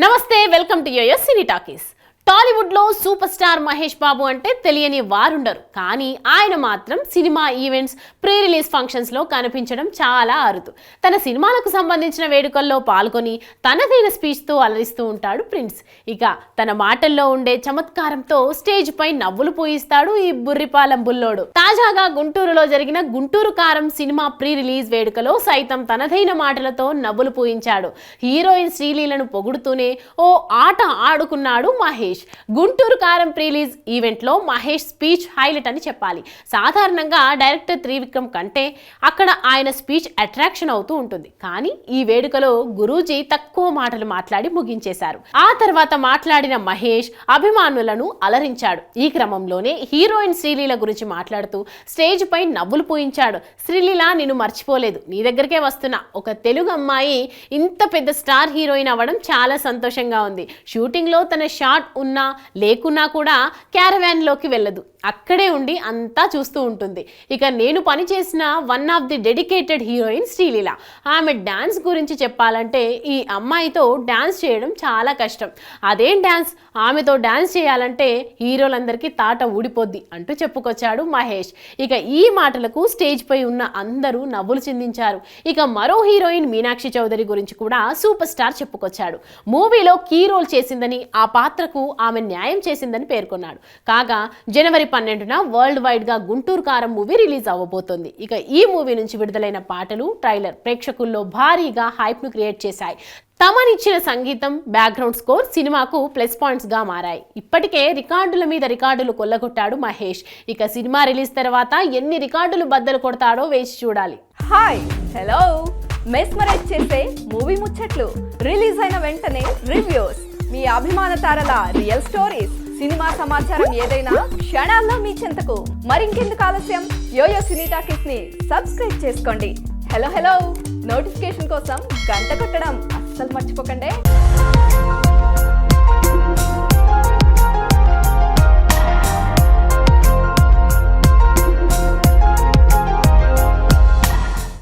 నమస్తే, welcome to YoYo Cine Talkies. Tollywood లో super star Mahesh Babu అంటే తెలియని వారుండరు. కానీ ఆయన మాత్రం cinema events, pre release functions లో కనిపించడం చాలా అరుదు. తన సినిమాలకు సంబంధించిన వేడుకల్లో పాల్గొని తనదైన స్పీచ్ తో అలరిస్తూ ఉంటాడు ప్రిన్స్. ఇక తన మాటల్లో ఉండే చమత్కారంతో స్టేజ్ పై నవ్వులు పూయిస్తాడు ఈ బుర్రిపాలెం బుల్లోడు. తాజాగా గుంటూరులో జరిగిన గుంటూరు కారం సినిమా ప్రీ రిలీజ్ వేడుకలో సైతం తనదైన మాటలతో నవ్వులు పూయించాడు. హీరోయిన్ శ్రీలీలను పొగుడుతూనే ఓ ఆట ఆడుకున్నాడు మహేష్. గుంటూరు కారం ప్రీలీజ్ ఈవెంట్ లో మహేష్ స్పీచ్ హైలైట్ అని చెప్పాలి. సాధారణంగా డైరెక్టర్ త్రివిక్రమ్ కంటే అక్కడ ఆయన స్పీచ్ అట్రాక్షన్ అవుతూ ఉంటుంది. కానీ ఈ వేడుకలో గురూజీ తక్కువ మాటలు మాట్లాడి ముగించేశారు. ఆ తర్వాత మాట్లాడిన మహేష్ అభిమానులను అలరించాడు. ఈ క్రమంలోనే హీరోయిన్ శ్రీలీల గురించి మాట్లాడుతూ స్టేజ్ పై నవ్వులు పూయించాడు. శ్రీలీల, నిన్ను మర్చిపోలేదు, నీ దగ్గరికే వస్తున్నా. ఒక తెలుగు అమ్మాయి ఇంత పెద్ద స్టార్ హీరోయిన్ అవ్వడం చాలా సంతోషంగా ఉంది. షూటింగ్ లో తన షాట్ ఉన్నా లేకున్నా కూడా క్యారవాన్ లోకి వెళ్ళదు, అక్కడే ఉండి అంతా చూస్తూ ఉంటుంది. ఇక నేను పనిచేసిన one of the dedicated heroine Sreeleela. ఆమె డాన్స్ గురించి చెప్పాలంటే ఈ అమ్మాయితో డాన్స్ చేయడం చాలా కష్టం. అదేం డాన్స్, ఆమెతో డాన్స్ చేయాలంటే హీరోలందరికీ తాట ఊడిపోద్ది అంటూ చెప్పుకొచ్చాడు మహేష్. ఇక ఈ మాటలకు స్టేజ్ పై ఉన్న అందరూ నవ్వులు చిందించారు. ఇక మరో హీరోయిన్ మీనాక్షి చౌదరి గురించి కూడా సూపర్ స్టార్ చెప్పుకొచ్చాడు. మూవీలో కీ రోల్ చేసిందని, ఆ పాత్రకు ఆమె న్యాయం చేసిందని పేర్కొన్నాడు. కాగా జనవరి 12న వరల్డ్ వైడ్ గా గుంటూరు కారం మూవీ రిలీజ్ అవ్వబోతోంది. ఇక ఈ మూవీ నుంచి విడుదలైన పాటలు, ట్రైలర్ ప్రేక్షకుల్లో భారీగా హైప్ ను క్రియేట్ చేశాయి. తమనిచ్చిన సంగీతం, బ్యాక్గ్రౌండ్ స్కోర్ సినిమాకు ప్లస్ పాయింట్స్ గా మారాయి. ఇప్పటికే రికార్డుల మీద రికార్డులు కొల్లగొట్టాడు మహేష్. ఇక సినిమా రిలీజ్ తర్వాత ఎన్ని రికార్డులు బద్దలు కొడతాడో వేచి చూడాలి. హాయ్, హలో, మెస్మరైజ్ చేసే మూవీ ముచ్చట్లు, రిలీజ్ అయిన వెంటనే రివ్యూస్, మీ అభిమాన తారల రియల్ స్టోరీస్, సినిమా సమాచారం ఏదైనా క్షణాల్లో మీ చెంతకు. మరింకెందుకు ఆలస్యం, యోయో సినీ టాకీస్ ని సబ్స్క్రైబ్ చేసుకోండి. హలో హలో నోటిఫికేషన్ కోసం గంట కొట్టడం అస్సలు మర్చిపోకండి.